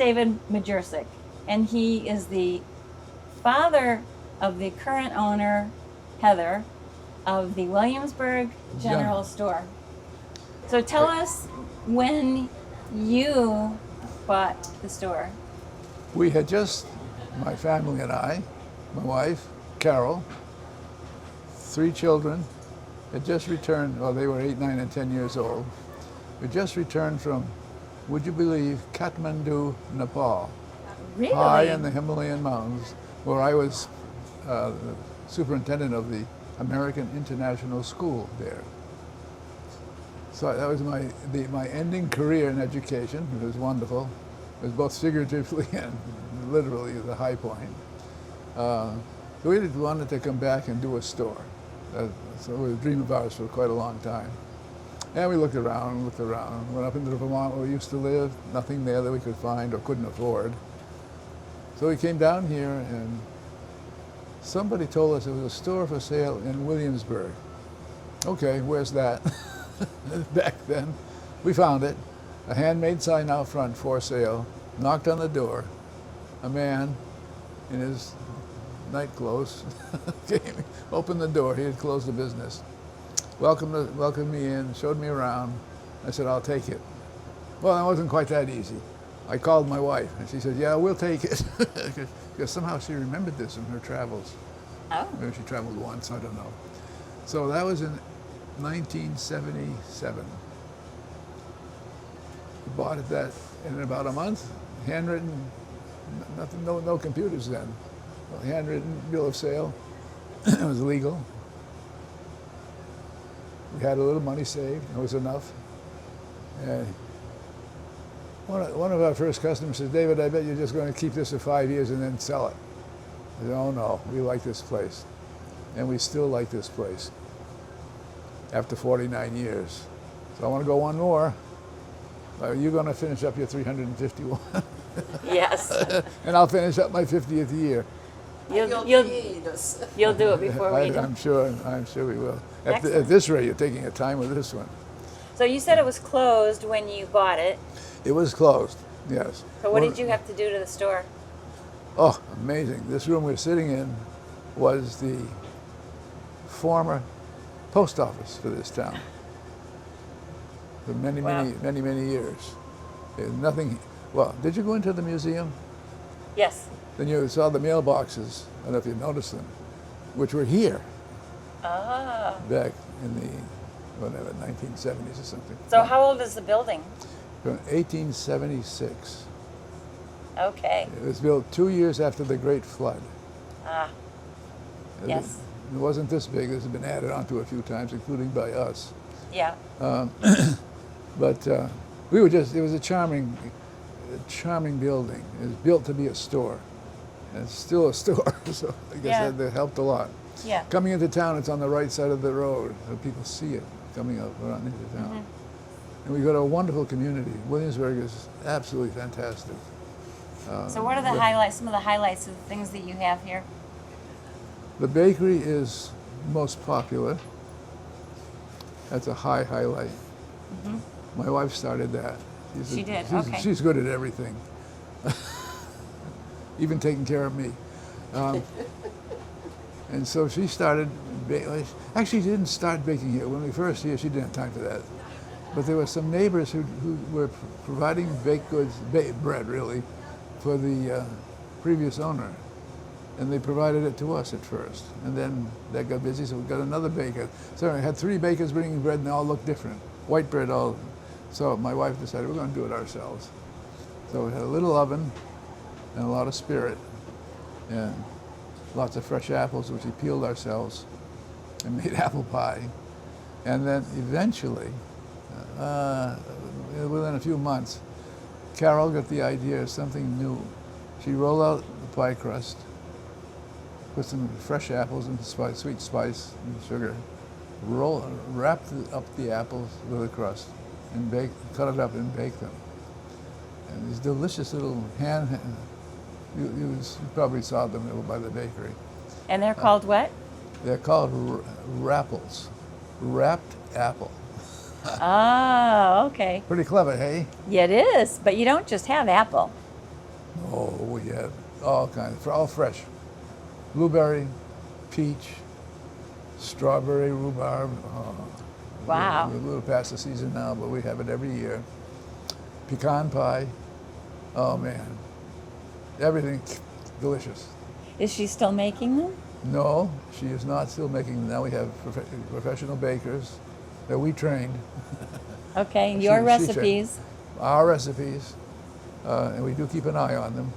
David Majersic, and he is the father of the current owner, Heather, of the Williamsburg General Store. So tell us when you bought the store. We had just, my family and I, my wife, Carol, 3 children, had just returned, well, they were 8, 9, and 10 years old. We just returned from, would you believe, Kathmandu, Nepal. Really? High in the Himalayan mountains, where I was the superintendent of the American International School there. So that was my ending career in education. It was wonderful. It was both figuratively and literally the high point. We wanted to come back and do a store. So it was a dream of ours for quite a long time. And we looked around, went up into Vermont where we used to live, nothing there that we could find or couldn't afford. So we came down here and somebody told us there was a store for sale in Williamsburg. Okay, where's that? Back then, we found it. A handmade sign out front, for sale. Knocked on the door. A man in his night clothes came, opened the door. He had closed the business. Welcomed me in, showed me around. I said, I'll take it. Well, it wasn't quite that easy. I called my wife, and she said, yeah, we'll take it. Because somehow she remembered this in her travels. Oh. Maybe she traveled once, I don't know. So that was in 1977. We bought it that in about a month. Handwritten, nothing, no computers then. Handwritten bill of sale. It was legal. We had a little money saved. It was enough. And one of our first customers said, David, I bet you're just going to keep this for 5 years and then sell it. I said, oh no, we like this place. And we still like this place after 49 years. So I want to go one more. Are you going to finish up your 351? Yes. And I'll finish up my 50th year. You'll do it before we do. I'm sure we will. At this rate, you're taking your time with this one. So you said it was closed when you bought it. It was closed, yes. So what did you have to do to the store? Oh, amazing. This room we're sitting in was the former post office for this town for many years. There's nothing, well, did you go into the museum? Yes. Then you saw the mailboxes, I don't know if you noticed them, which were here. Ah. Back in the, whatever, 1970s or something. So how old is the building? From 1876. Okay. It was built 2 years after the Great Flood. Ah. Yes. It wasn't this big. This has been added onto a few times, including by us. Yeah. But we were just, it was a charming building. It was built to be a store. And it's still a store, so I guess that helped a lot. Yeah. Coming into town, it's on the right side of the road, so people see it coming up around into town. Mm-hmm. And we've got a wonderful community. Williamsburg is absolutely fantastic. So what are the highlights, some of the highlights of the things that you have here? The bakery is most popular. That's a highlight. Mm-hmm. My wife started that. She did, okay. She's good at everything. Even taking care of me. And so she started, actually she didn't start baking here. When we first here, she didn't have time for that. But there were some neighbors who were providing baked goods, bread really, for the previous owner. And they provided it to us at first. And then that got busy, so we got another baker. So I had 3 bakers bringing bread and they all looked different. White bread all. So my wife decided we're going to do it ourselves. So we had a little oven and a lot of spirit and lots of fresh apples, which we peeled ourselves and made apple pie. And then eventually, within a few months, Carol got the idea of something new. She rolled out the pie crust, put some fresh apples and sweet spice and sugar, wrapped up the apples with a crust, and cut it up and baked them. And these delicious little you probably saw them by the bakery. And they're called what? They're called Wrapples, wrapped apple. Oh, okay. Pretty clever, hey? Yeah, it is, but you don't just have apple. Oh, we have all kinds, all fresh. Blueberry, peach, strawberry, rhubarb. Oh, Wow. we're a little past the season now, but we have it every year. Pecan pie. Oh man, everything delicious. Is she still making them? No, she is not still making them. Now we have professional bakers that we trained. Okay, She- your she recipes. Our recipes, and we do keep an eye on them.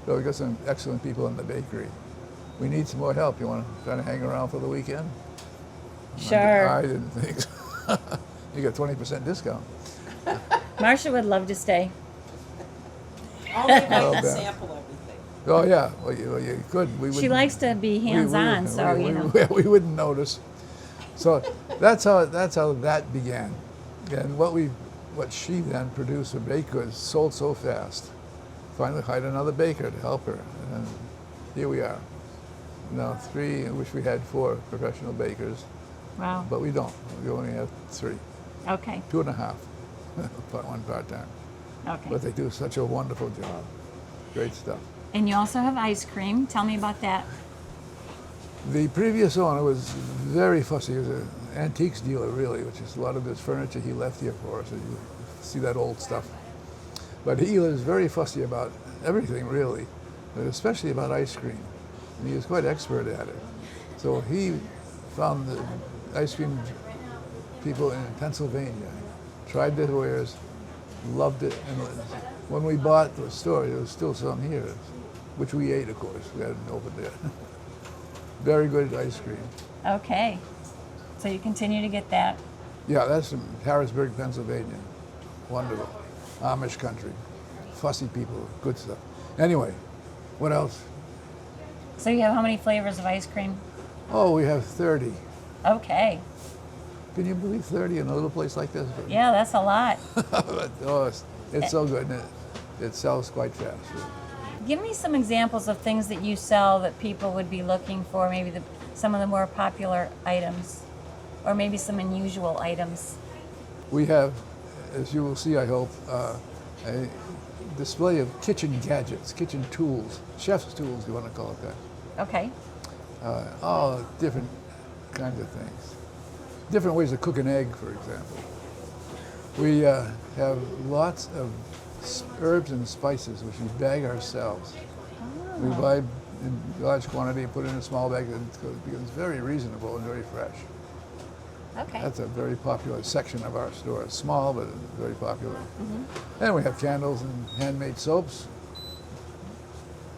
So we got some excellent people in the bakery. We need some more help. You want to kind of hang around for the weekend? Sure. I didn't think so. You got 20% discount. Marcia would love to stay. Only if I Well can done. sample everything. Oh yeah, well you could. We She wouldn't- likes to be hands-on, so you know. we wouldn't notice. So that's how that began, and what she then produced for baked goods sold so fast. Finally hired another baker to help her, and here we are. Now 3. I wish we had 4 professional bakers, Wow. but we don't. We only have 3, Okay. 2.5, one part-time. Okay. But they do such a wonderful job. Great stuff. And you also have ice cream. Tell me about that. The previous owner was very fussy. He was an antiques dealer, really, which is a lot of his furniture he left here for us. You see that old stuff. But he was very fussy about everything, really, but especially about ice cream. And he was quite expert at it. So he found the ice cream people in Pennsylvania, tried their wares, loved it, and when we bought the store, there was still some here, which we ate, of course. We hadn't opened it. Very good ice cream. Okay. So you continue to get that. Yeah, that's from Harrisburg, Pennsylvania. Wonderful. Amish country. Fussy people, good stuff. Anyway, what else? So you have how many flavors of ice cream? Oh, we have 30. Okay. Can you believe 30 in a little place like this? Yeah, that's a lot. Oh, it's so good, and it sells quite fast. Give me some examples of things that you sell that people would be looking for, maybe some of the more popular items, or maybe some unusual items. We have, as you will see, I hope, a display of kitchen gadgets, kitchen tools, chef's tools, you want to call it that. Okay. All different kinds of things. Different ways to cook an egg, for example. We have lots of herbs and spices, which we bag ourselves. We buy in large quantity and put it in a small bag, and it becomes very reasonable and very fresh. Okay. That's a very popular section of our store. It's small, but very popular. And we have candles and handmade soaps.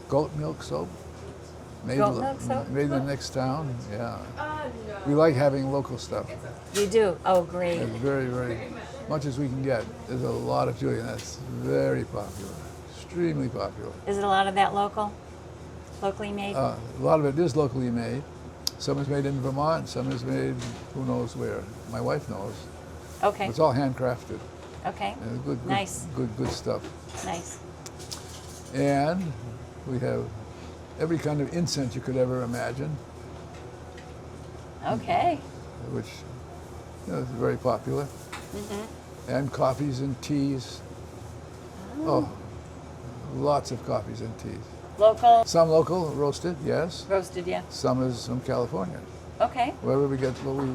Goat milk soap. Goat milk soap? Made in the next town, yeah. We like having local stuff. You do? Oh, great. It's very, very much as we can get. There's a lot of Julian. That's very popular, extremely popular. Is it a lot of that local? Locally made? A lot of it is locally made. Some is made in Vermont, some is made who knows where. My wife knows. Okay. It's all handcrafted. Okay. And good, Nice. good stuff. Nice. And we have every kind of incense you could ever imagine, Okay. which is very popular. And coffees and teas. Oh, lots of coffees and teas. Local, Some local, roasted, yes. roasted, yeah. Some is from California. Okay. Wherever we get, what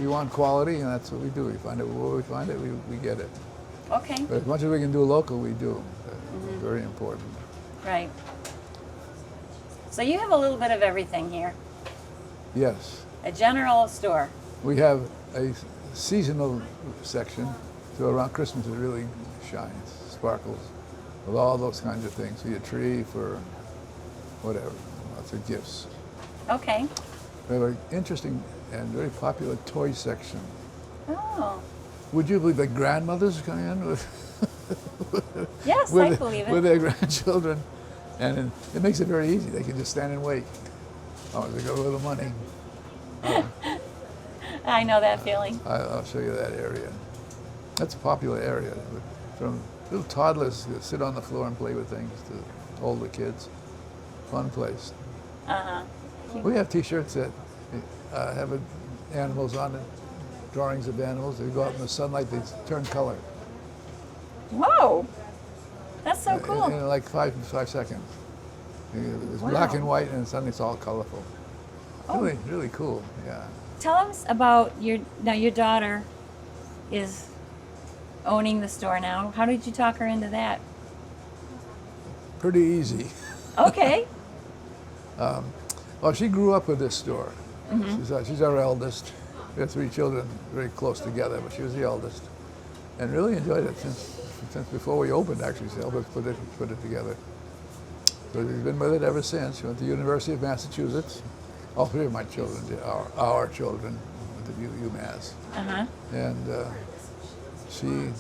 we want quality, and that's what we do. We find it where we find it, we get it. Okay. But as much as we can do local, we do. Very important. Right. So you have a little bit of everything here. Yes. A general store. We have a seasonal section, so around Christmas it really shines, sparkles, with all those kinds of things for your tree, for whatever, lots of gifts. Okay. We have an interesting and very popular toy section. Oh. Would you believe that grandmothers come in with, Yes, I believe with it. their grandchildren? And it makes it very easy. They can just stand and wait. Oh, they got a little money. I know that feeling. I'll show you that area. That's a popular area. From little toddlers that sit on the floor and play with things to older kids. Fun place. Uh-huh. We have T-shirts that have animals on it, drawings of animals. They go out in the sunlight, they turn color. Whoa. That's so cool. In like 5 seconds. It's Wow. black and white, and suddenly it's all colorful. Oh. Really, really cool. Yeah. Tell us about your daughter is owning the store now. How did you talk her into that? Pretty easy. Okay. Well, she grew up with this store. She's our eldest. We have 3 children very close together, but she was the eldest, and really enjoyed it since before we opened. Actually, she helped us put it together. So she's been with it ever since. She went to the University of Massachusetts. All 3 of my children did. Our children went to UMass, Uh-huh. and she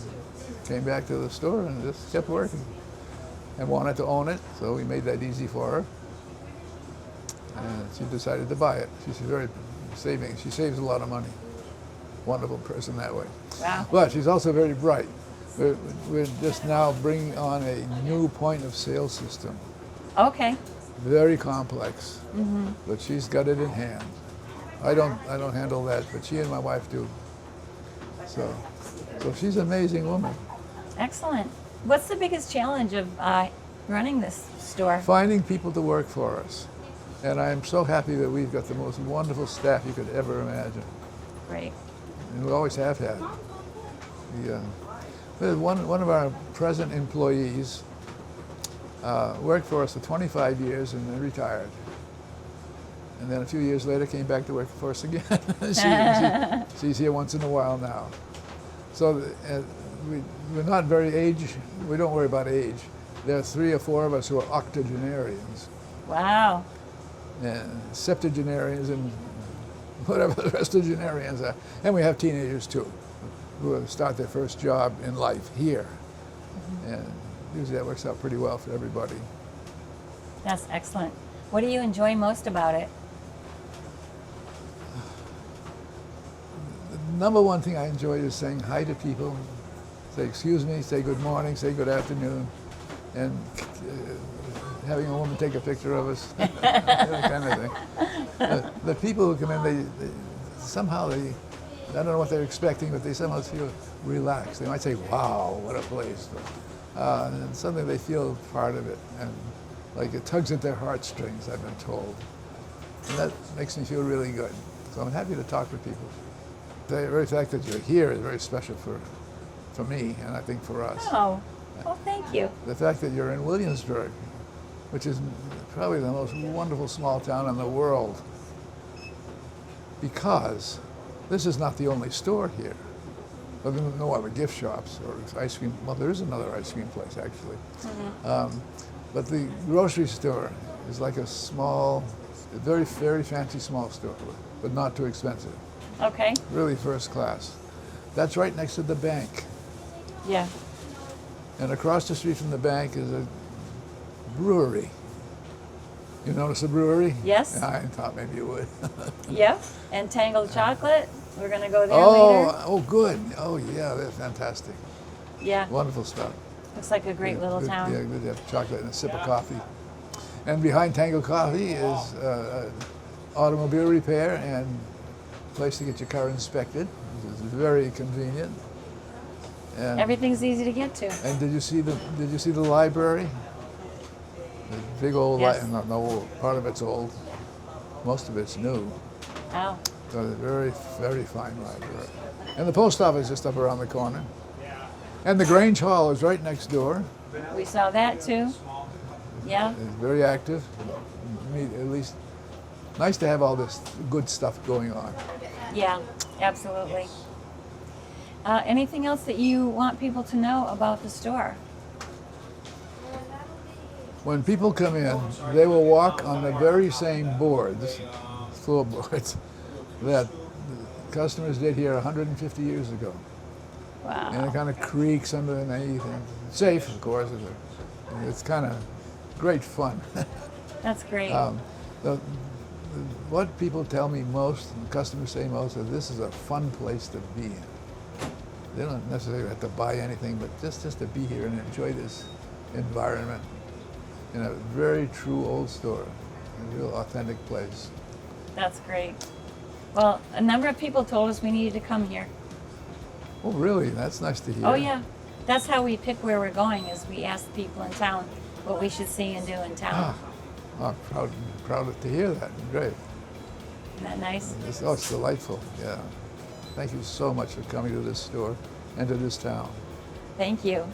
came back to the store and just kept working, and wanted to own it. So we made that easy for her. And she decided to buy it. She's very saving. She saves a lot of money. Wonderful person that way. Wow. But she's also very bright. We're just now bringing on a new point of sale system. Okay. Very complex, but she's got it in hand. I don't handle that, but she and my wife do. So she's an amazing woman. Excellent. What's the biggest challenge of running this store? Finding people to work for us. And I'm so happy that we've got the most wonderful staff you could ever imagine. Great. And we always have had. One of our present employees worked for us for 25 years and then retired. And then a few years later came back to work for us again. She's here once in a while now. So we're not very we don't worry about age. There are 3 or 4 of us who are octogenarians. Wow. And septuagenarians and whatever the rest of genarians are. And we have teenagers too, who start their first job in life here. And usually that works out pretty well for everybody. That's excellent. What do you enjoy most about it? The number one thing I enjoy is saying hi to people, say excuse me, say good morning, say good afternoon, and having a woman take a picture of us, that kind of thing. The people who come in, they somehow, I don't know what they're expecting, but they somehow feel relaxed. They might say, wow, what a place. And suddenly they feel part of it, and like it tugs at their heartstrings, I've been told. And that makes me feel really good. So I'm happy to talk to people. The very fact that you're here is very special for me, and I think for us. Oh, well, thank you. The fact that you're in Williamsburg, which is probably the most wonderful small town in the world, because this is not the only store here. Well, there are no other gift shops or ice cream. Well, there is another ice cream place, actually. But the grocery store is like a small, very, very fancy small store, but not too expensive. Okay. Really first class. That's right next to the bank. Yeah. And across the street from the bank is a brewery. You notice the brewery? Yes. Yeah, I thought maybe you would. Yep. And Tangled Chocolate. We're going to go there later. Oh, good. Oh, yeah, they're fantastic. Yeah. Wonderful stuff. Looks like a great little Good, town. Yeah, good to have chocolate and a sip of coffee. And behind Tango Coffee is automobile repair and a place to get your car inspected. It's very convenient. And, Everything's easy to get to. and did you see the library? The big old Yes. not old. Part of it's old. Most of it's new. Oh, So it's a very, very fine library. And the post office is just up around the corner. And the Grange Hall is right next door. we saw that too. Yeah. It's very active. At least nice to have all this good stuff going on. Yeah, absolutely. Anything else that you want people to know about the store? When people come in, they will walk on the very same boards, floorboards, that the customers did here 150 years ago. And Wow. it kind of creaks underneath. And safe, of course. It's kind of great fun. That's great. What people tell me most, and customers say most, is this is a fun place to be in. They don't necessarily have to buy anything, but just to be here and enjoy this environment in a very true old store, a real authentic place. That's great. Well, a number of people told us we needed to come here. Oh, really? That's nice to hear. Oh, yeah. that's how we pick where we're going. Is we ask the people in town what we should see and do in town. I'm proud to hear that. Great. Isn't that nice? It's delightful. Yeah. Thank you so much for coming to this store and to this town. Thank you.